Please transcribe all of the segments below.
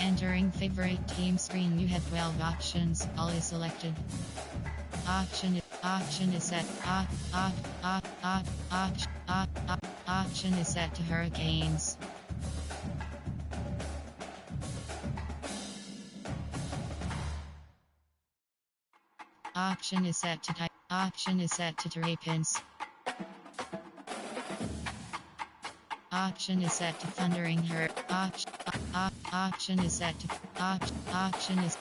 Entering favorite team screen, you have 12 options. All is selected. Option is set. Option is set to hurricanes. Option is set to type. Option is set to terrapins. Option is set to thundering hurt. Option is set to option is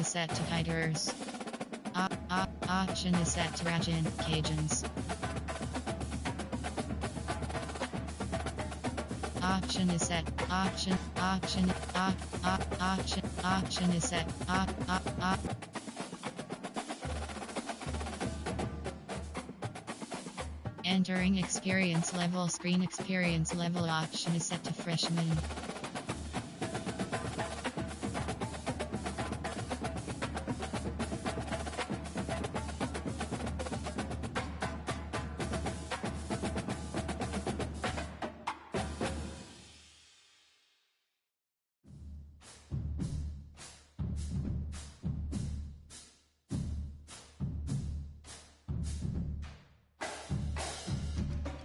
set to tigers. Option is set to Rajin Cajuns. Option is set. Option is set. Entering experience level screen. Experience level option is set to freshman.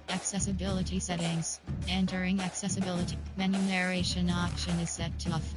Accessibility settings. Entering accessibility. Menu narration option is set to off.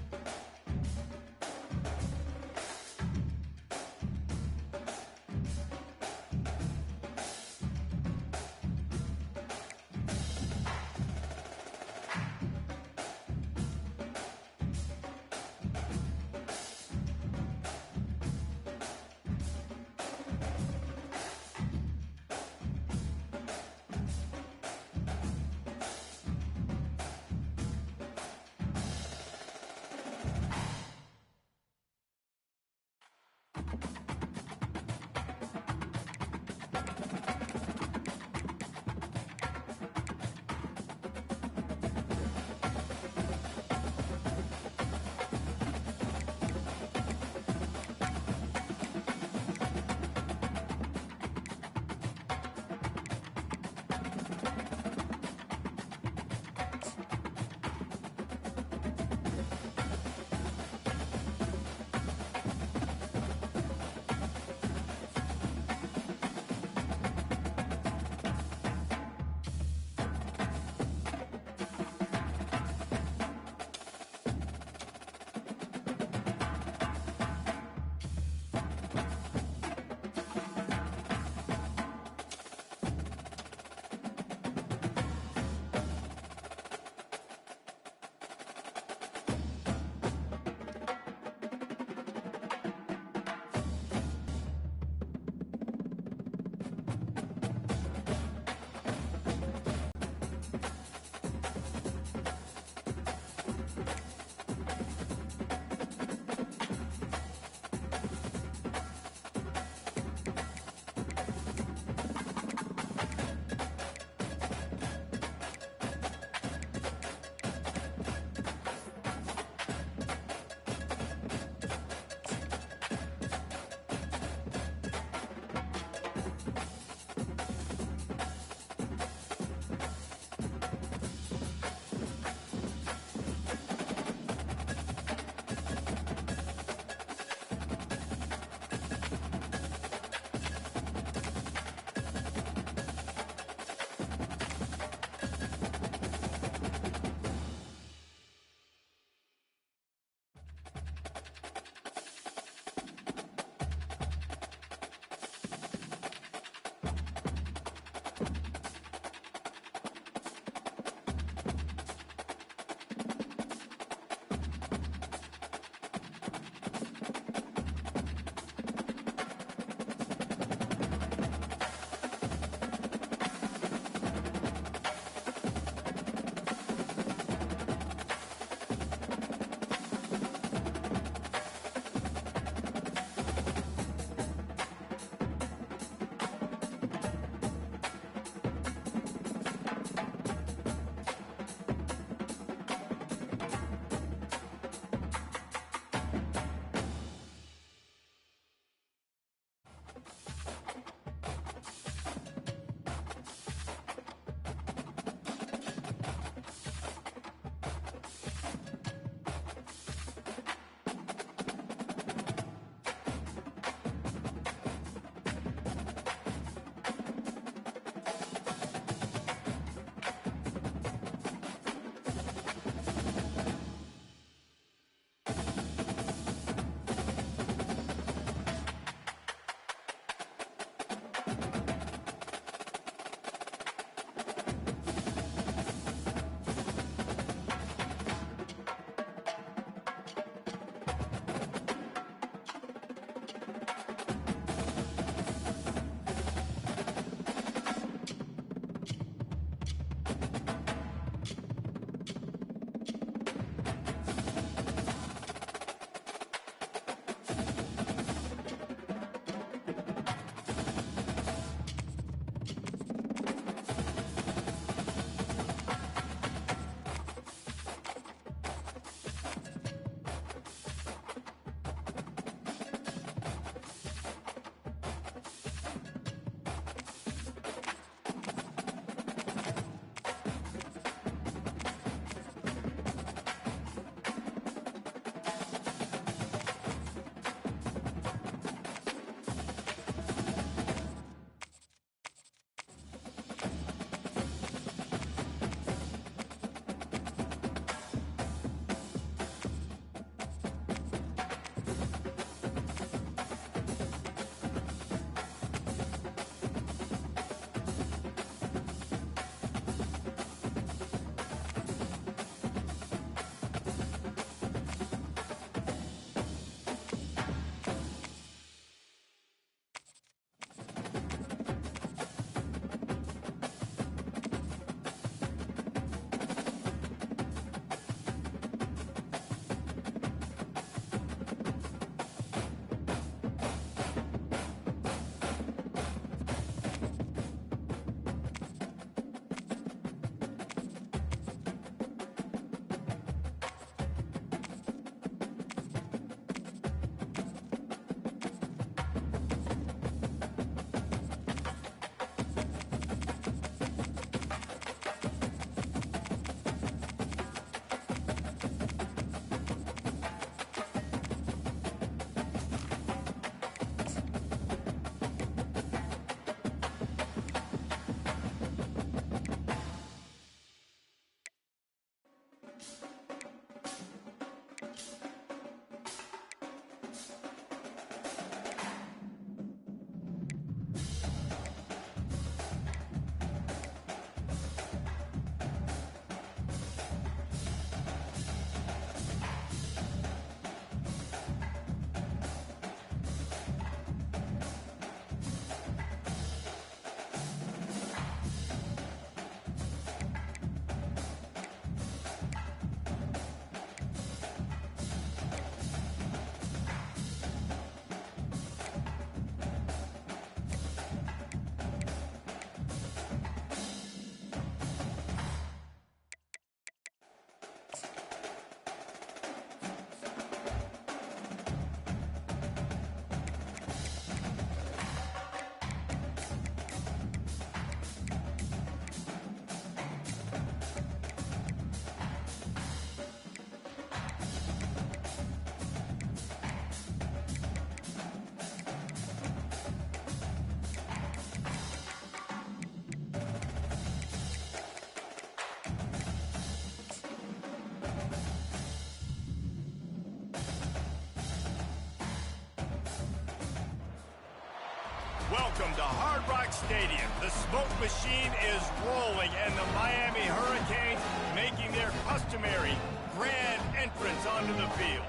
Welcome to Hard Rock Stadium. The smoke machine is rolling, and the Miami Hurricanes making their customary grand entrance onto the field.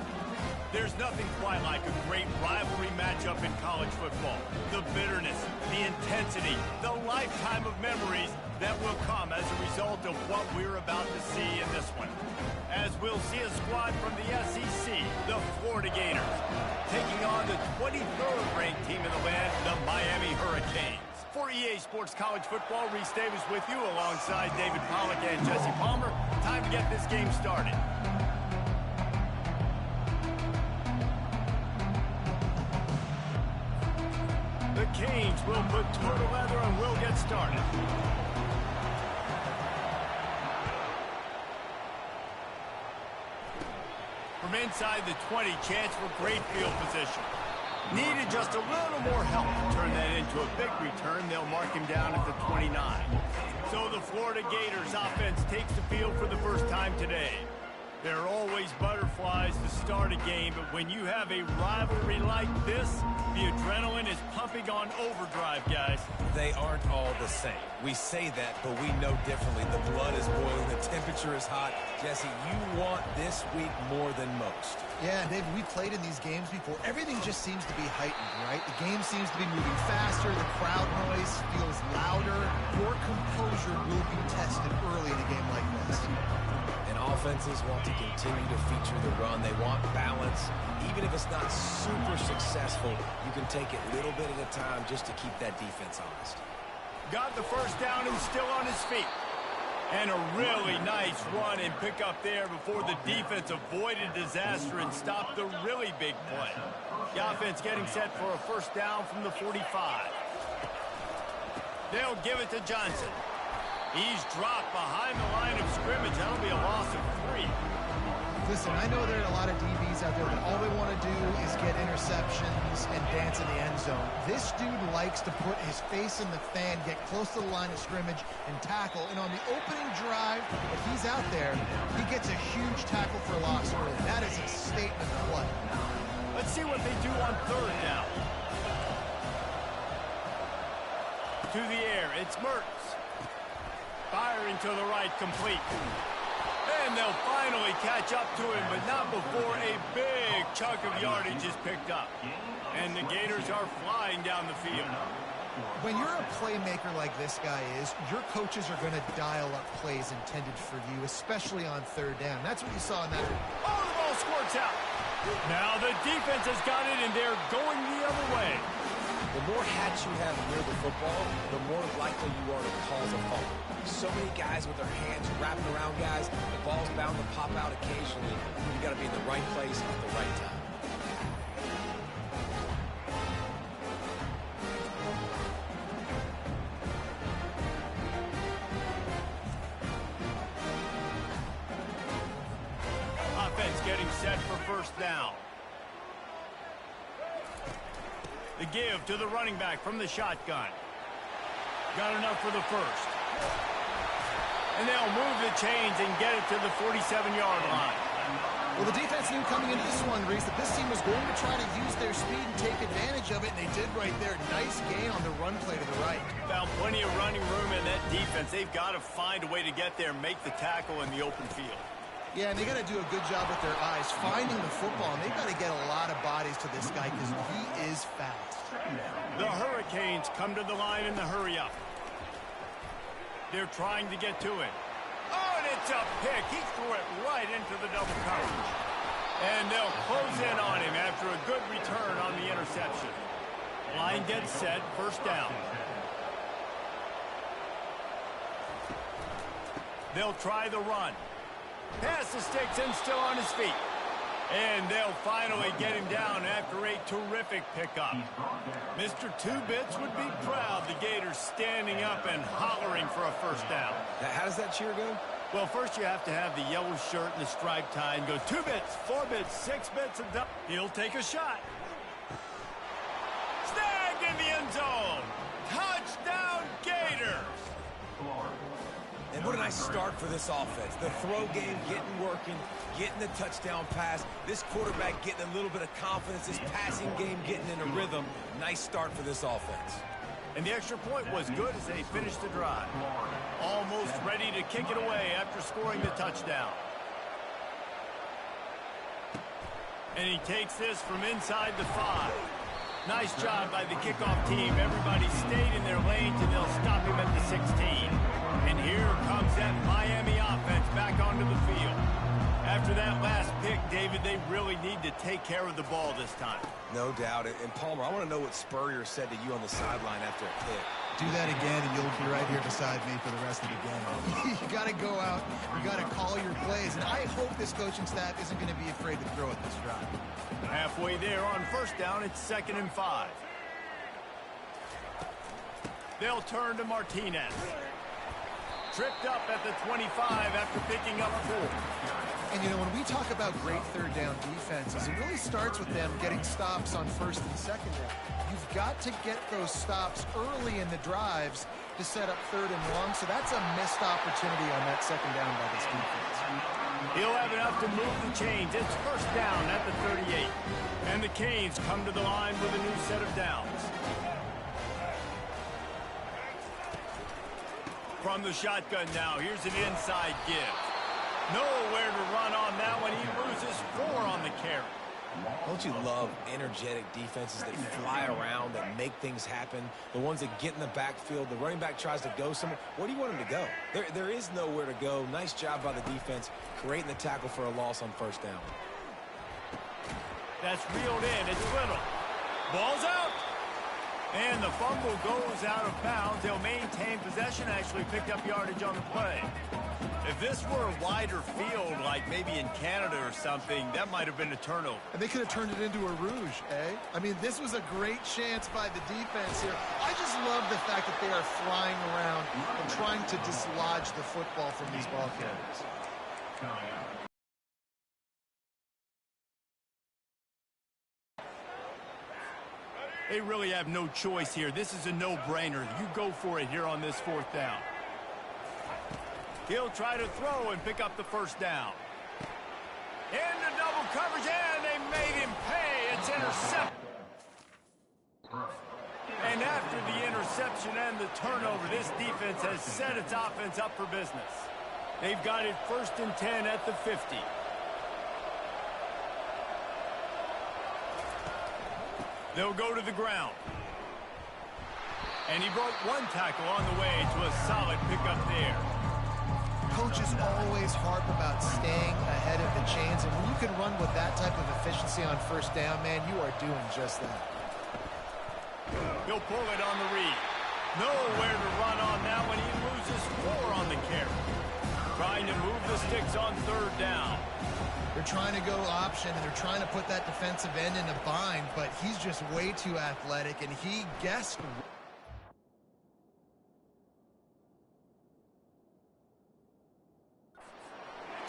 There's nothing quite like a great rivalry matchup in college football. The bitterness, the intensity, the lifetime of memories that will come as a result of what we're about to see in this one. As we'll see a squad from the SEC, the Florida Gators, taking on the 23rd ranked team in the land, the Miami Hurricanes. For EA Sports College Football, Reese Davis with you alongside David Pollack and Jesse Palmer. Time to get this game started. The Canes will put total leather and we'll get started. From inside the 20, chance for great field position. Needed just a little more help to turn that into a big return. They'll mark him down at the 29. So the Florida Gators offense takes the field for the first time today. There are always butterflies to start a game, but when you have a rivalry like this, the adrenaline is pumping on overdrive, guys. They aren't all the same. We say that, but we know differently. The blood is boiling. The temperature is hot. Jesse, you want this week more than most. Yeah, David, we played in these games before. Everything just seems to be heightened, right? The game seems to be moving faster. The crowd noise feels louder. Your composure will be tested early in a game like this. Offenses want to continue to feature the run. They want balance. Even if it's not super successful, you can take it a little bit at a time just to keep that defense honest. Got the first down and still on his feet. And a really nice run and pick up there before the defense avoided disaster and stopped the really big play. The offense getting set for a first down from the 45. They'll give it to Johnson. He's dropped behind the line of scrimmage. That'll be a loss of 3. Listen, I know there are a lot of DBs out there that all they want to do is get interceptions and dance in the end zone. This dude likes to put his face in the fan, get close to the line of scrimmage, and tackle. And on the opening drive, if he's out there, he gets a huge tackle for loss early. That is a statement play. Let's see what they do on third down. To the air, it's Mertz. Firing to the right, complete. And they'll finally catch up to him, but not before a big chunk of yardage is picked up. And the Gators are flying down the field. When you're a playmaker like this guy is, your coaches are going to dial up plays intended for you, especially on third down. That's what you saw in that. Oh, the ball squirts out. Now the defense has got it, and they're going the other way. The more hats you have near the football, the more likely you are to cause a fumble. So many guys with their hands wrapping around guys, the ball's bound to pop out occasionally. You got to be in the right place at the right time. Offense getting set for first down. The give to the running back from the shotgun. Got enough for the first. And they'll move the chains and get it to the 47-yard line. Well, the defense knew coming into this one, Reese, that this team was going to try to use their speed and take advantage of it, and they did right there. Nice gain on the run play to the right. Found plenty of running room in that defense. They've got to find a way to get there and make the tackle in the open field. Yeah, and they got to do a good job with their eyes, finding the football, and they've got to get a lot of bodies to this guy because he is fast. The Hurricanes come to the line in the hurry-up. They're trying to get to it. Oh, and it's a pick. He threw it right into the double coverage. And they'll close in on him after a good return on the interception. Line gets set, first down. They'll try the run. Pass the sticks and still on his feet. And they'll finally get him down after a terrific pickup. Mr. Two-Bits would be proud. The Gators standing up and hollering for a first down. How does that cheer go? Well, first you have to have the yellow shirt and the striped tie and go 2 bits, 4 bits, 6 bits, and he'll take a shot. Snagged in the end zone. Touchdown, Gators. And what a nice start for this offense. The throw game getting working, getting the touchdown pass. This quarterback getting a little bit of confidence. This passing game getting in a rhythm. Nice start for this offense. And the extra point was good as they finished the drive. Almost ready to kick it away after scoring the touchdown. And he takes this from inside the 5. Nice job by the kickoff team. Everybody stayed in their lanes, and they'll stop him at the 16. And here comes that Miami offense back onto the field. After that last pick, David, they really need to take care of the ball this time. No doubt. And Palmer, I want to know what Spurrier said to you on the sideline after a pick. Do that again, and you'll be right here beside me for the rest of the game. You got to go out. You got to call your plays. And I hope this coaching staff isn't going to be afraid to throw at this drive. Halfway there on first down, it's 2nd and 5. They'll turn to Martinez. Tripped up at the 25 after picking up 4. And, you know, when we talk about great third down defenses, it really starts with them getting stops on first and second down. You've got to get those stops early in the drives to set up 3rd and long, so that's a missed opportunity on that 2nd down by this defense. He'll have enough to move the chains. It's first down at the 38. And the Canes come to the line with a new set of downs. From the shotgun now, here's an inside give. Nowhere to run on that one. He loses 4 on the carry. Don't you love energetic defenses that fly around, that make things happen? The ones that get in the backfield, the running back tries to go somewhere. Where do you want him to go? There is nowhere to go. Nice job by the defense, creating the tackle for a loss on first down. That's reeled in. It's Little. Ball's out. And the fumble goes out of bounds. They'll maintain possession, actually picked up yardage on the play. If this were a wider field, like maybe in Canada or something, that might have been a turnover. And they could have turned it into a rouge, eh? I mean, this was a great chance by the defense here. I just love the fact that they are flying around and trying to dislodge the football from these ball carriers. They really have no choice here. This is a no-brainer. You go for it here on this fourth down. He'll try to throw and pick up the first down. Into double coverage, and they made him pay. It's intercepted. And after the interception and the turnover, this defense has set its offense up for business. They've got it 1st and 10 at the 50. They'll go to the ground. And he broke 1 tackle on the way to a solid pickup there. Coaches always harp about staying ahead of the chains, and when you can run with that type of efficiency on first down, man, you are doing just that. He'll pull it on the read. Nowhere to run on that one. He loses 4 on the carry. Trying to move the sticks on 3rd down. They're trying to go option, and they're trying to put that defensive end in a bind, but he's just way too athletic, and he guessed.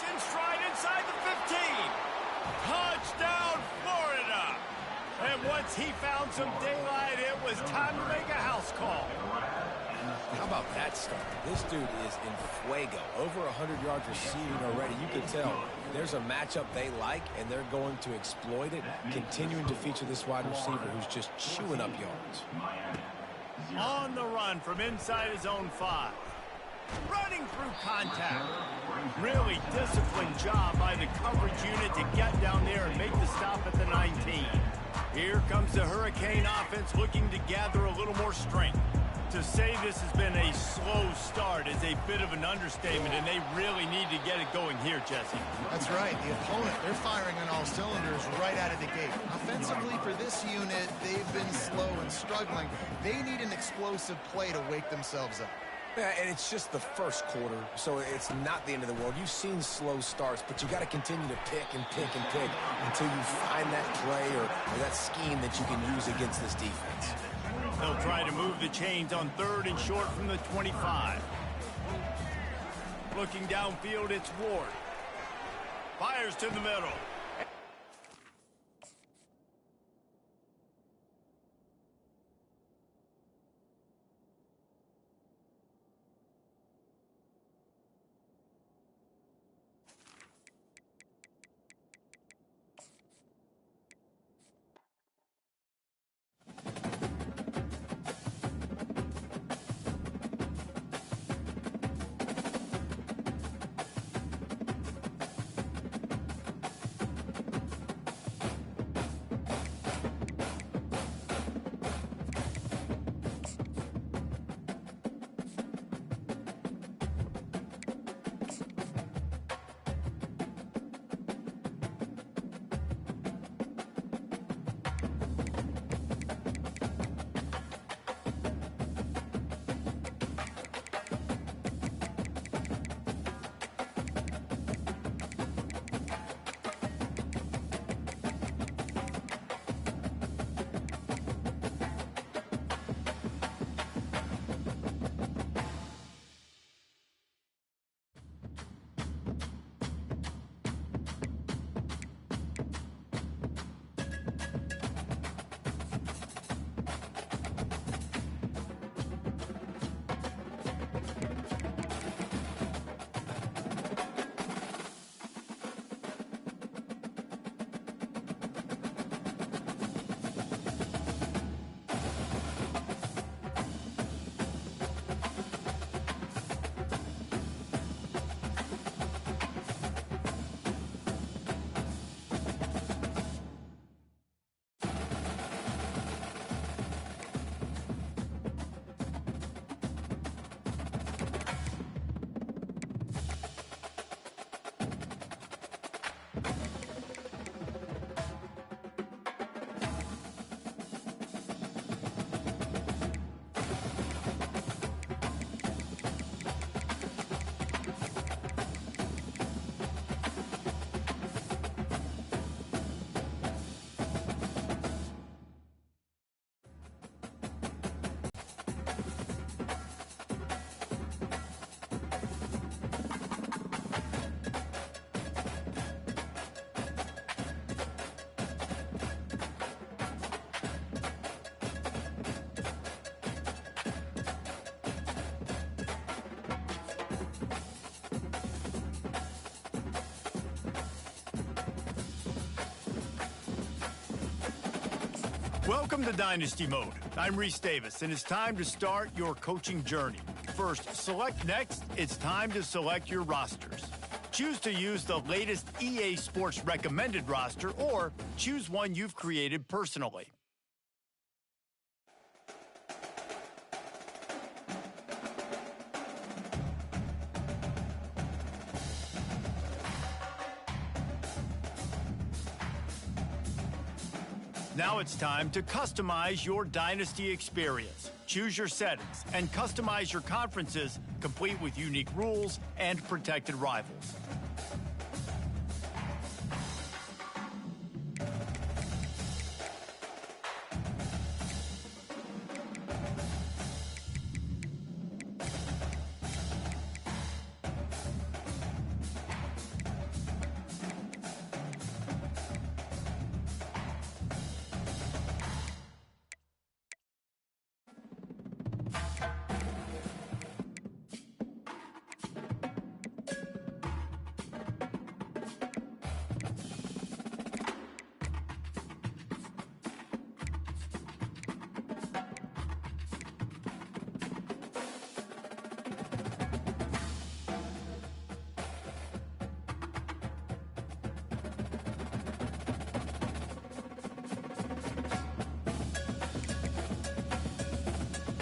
In stride inside the 15. Touchdown, Florida. And once he found some daylight, it was time to make a house call. How about that start? This dude is in fuego. Over 100 yards receiving already. You can tell there's a matchup they like, and they're going to exploit it, continuing to feature this wide receiver who's just chewing up yards. On the run from inside his own 5. Running through contact. Really disciplined job by the coverage unit to get down there and make the stop at the 19. Here comes the Hurricane offense looking to gather a little more strength. To say this has been a slow start is a bit of an understatement, and they really need to get it going here, Jesse. That's right. The opponent, they're firing on all cylinders right out of the gate. Offensively, for this unit, they've been slow and struggling. They need an explosive play to wake themselves up. Yeah, and it's just the first quarter, so it's not the end of the world. You've seen slow starts, but you got to continue to pick and pick and pick until you find that play or that scheme that you can use against this defense. They'll try to move the chains on 3rd and short from the 25. Looking downfield, it's Ward. Fires to the middle. Welcome to Dynasty Mode. I'm Reese Davis, and it's time to start your coaching journey. First, select next. It's time to select your rosters. Choose to use the latest EA Sports recommended roster, or choose one you've created personally. Now it's time to customize your Dynasty experience. Choose your settings and customize your conferences, complete with unique rules and protected rivals.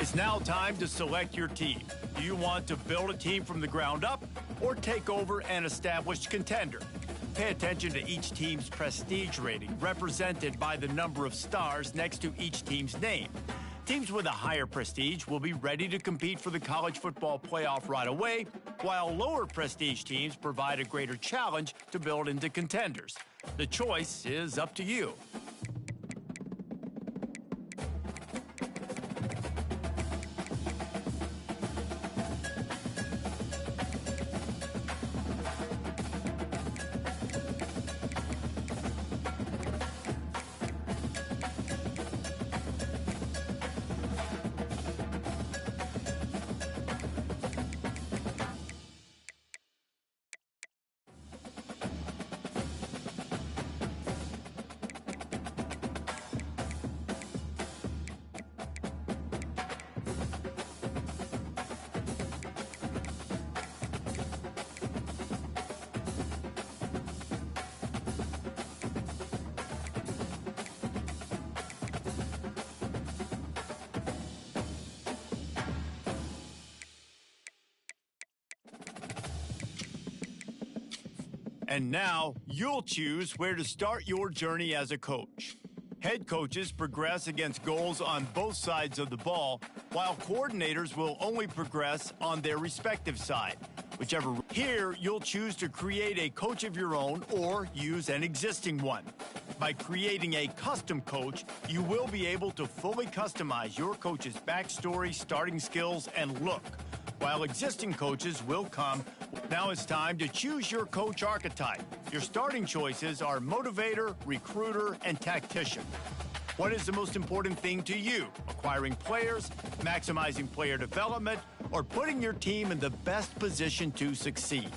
It's now time to select your team. Do you want to build a team from the ground up or take over an established contender? Pay attention to each team's prestige rating, represented by the number of stars next to each team's name. Teams with a higher prestige will be ready to compete for the college football playoff right away, while lower prestige teams provide a greater challenge to build into contenders. The choice is up to you. And now, you'll choose where to start your journey as a coach. Head coaches progress against goals on both sides of the ball, while coordinators will only progress on their respective side. Here, you'll choose to create a coach of your own or use an existing one. By creating a custom coach, you will be able to fully customize your coach's backstory, starting skills, and look, while existing coaches will come. Now it's time to choose your coach archetype. Your starting choices are motivator, recruiter, and tactician. What is the most important thing to you? Acquiring players, maximizing player development, or putting your team in the best position to succeed?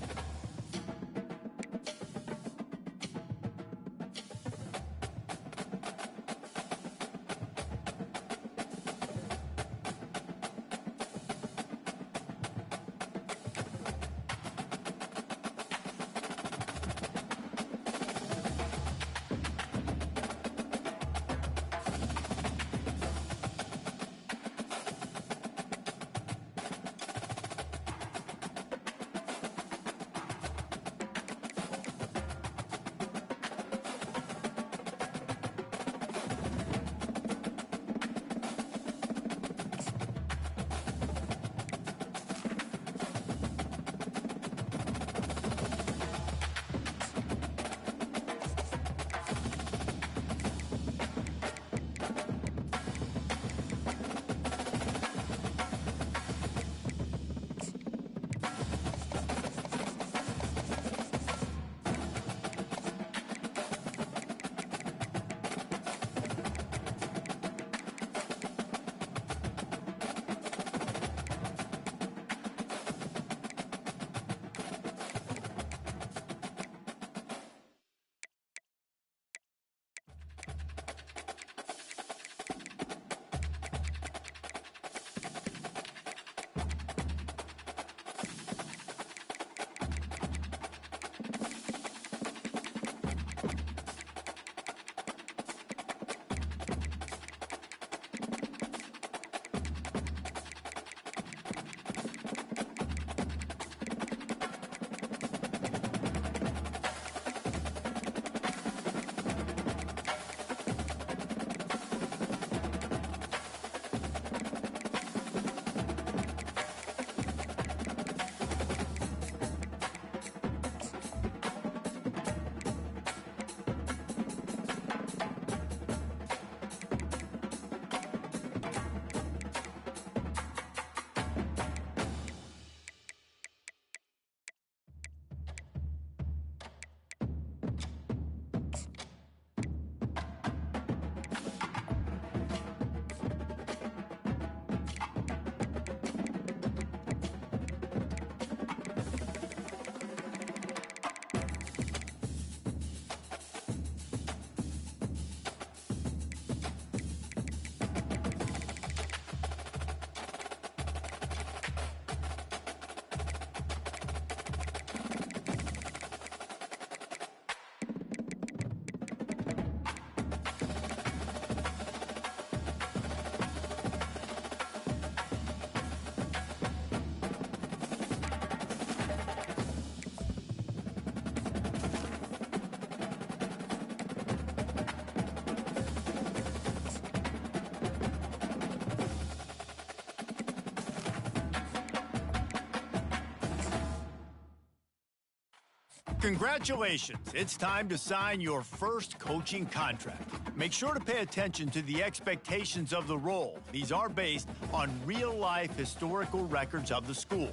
Congratulations, it's time to sign your first coaching contract. Make sure to pay attention to the expectations of the role. These are based on real-life historical records of the school.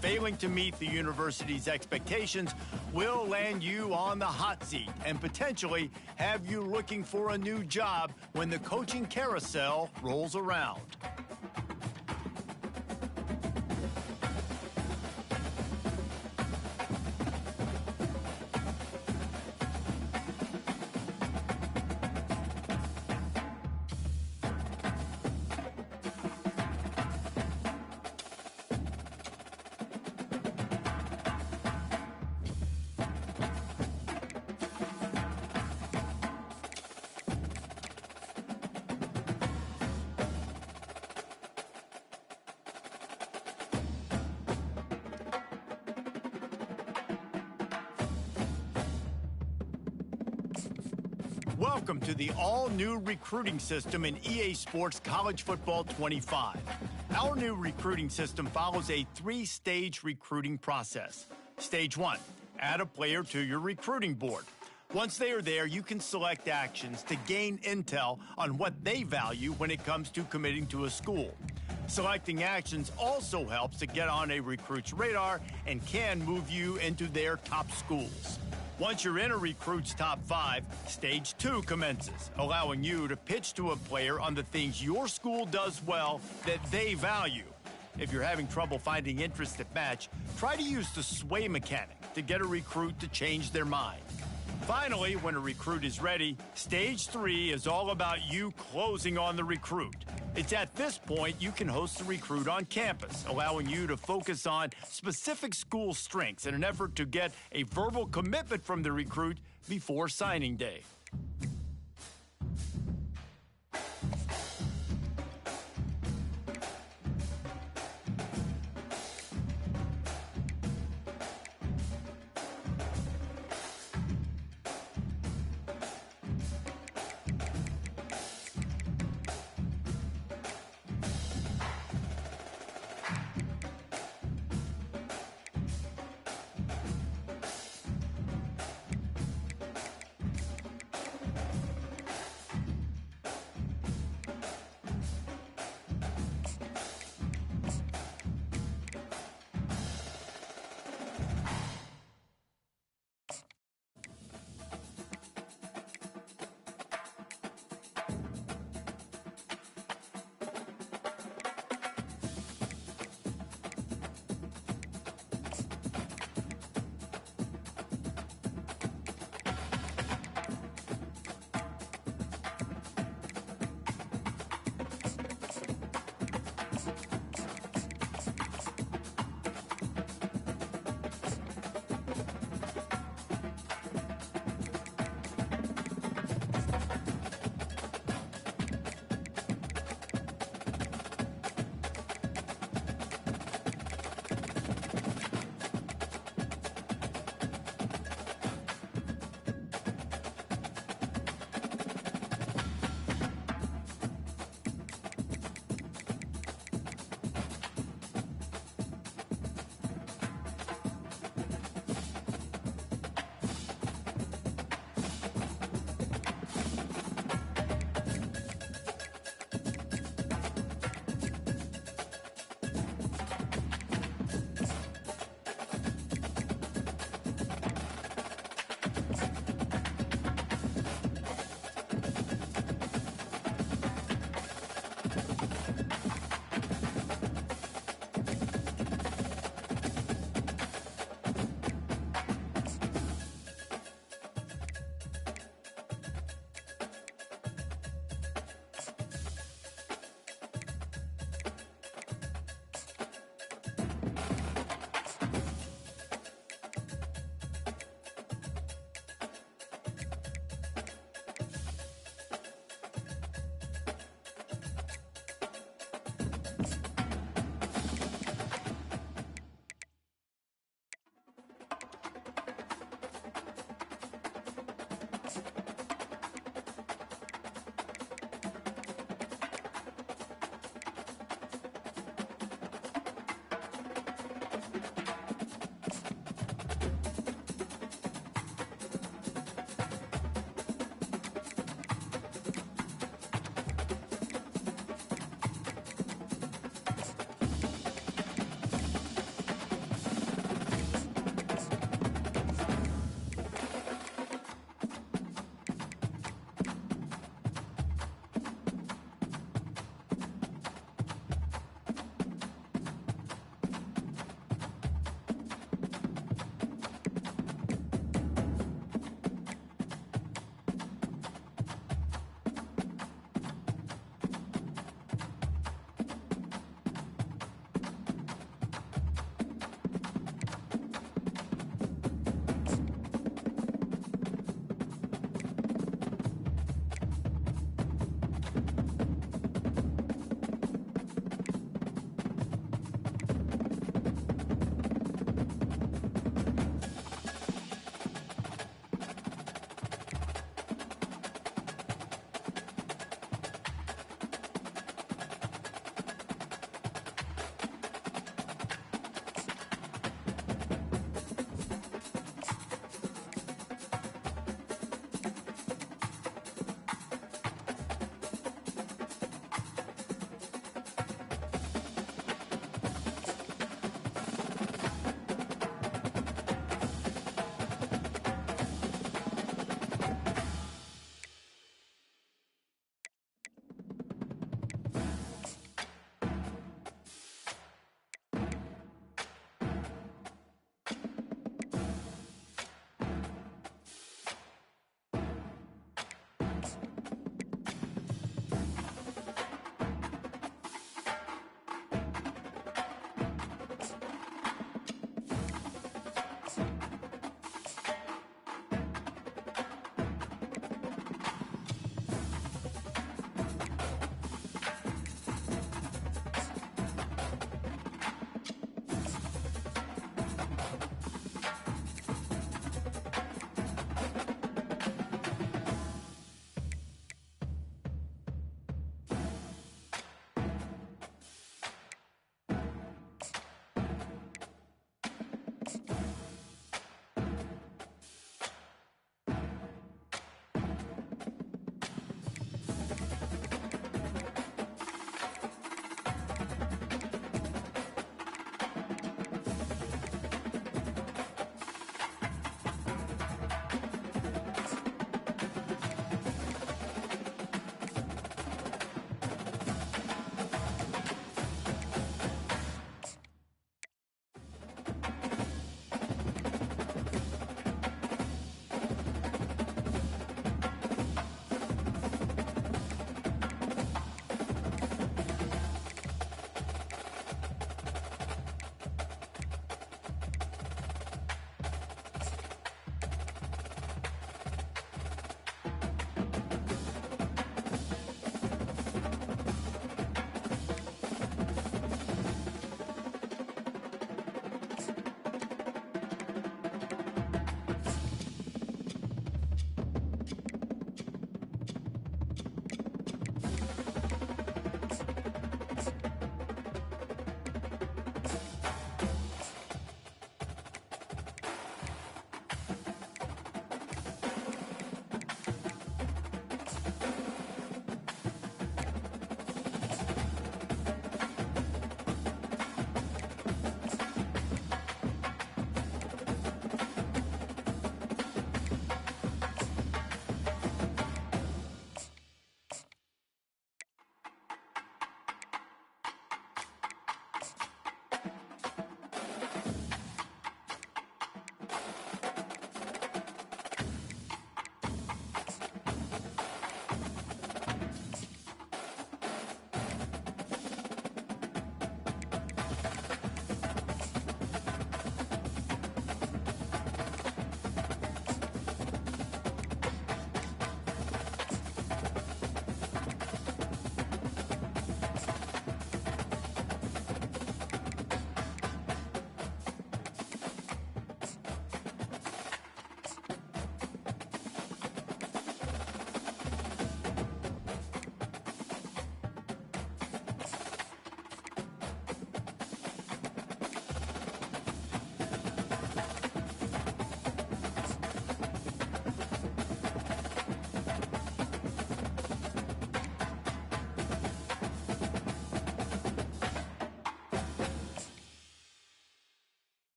Failing to meet the university's expectations will land you on the hot seat and potentially have you looking for a new job when the coaching carousel rolls around. Welcome to the all-new recruiting system in EA Sports College Football 25. Our new recruiting system follows a three-stage recruiting process. Stage 1, add a player to your recruiting board. Once they are there, you can select actions to gain intel on what they value when it comes to committing to a school. Selecting actions also helps to get on a recruit's radar and can move you into their top schools. Once you're in a recruit's top 5, Stage 2 commences, allowing you to pitch to a player on the things your school does well that they value. If you're having trouble finding interests that match, try to use the sway mechanic to get a recruit to change their mind. Finally, when a recruit is ready, Stage 3 is all about you closing on the recruit. It's at this point you can host the recruit on campus, allowing you to focus on specific school strengths in an effort to get a verbal commitment from the recruit before signing day.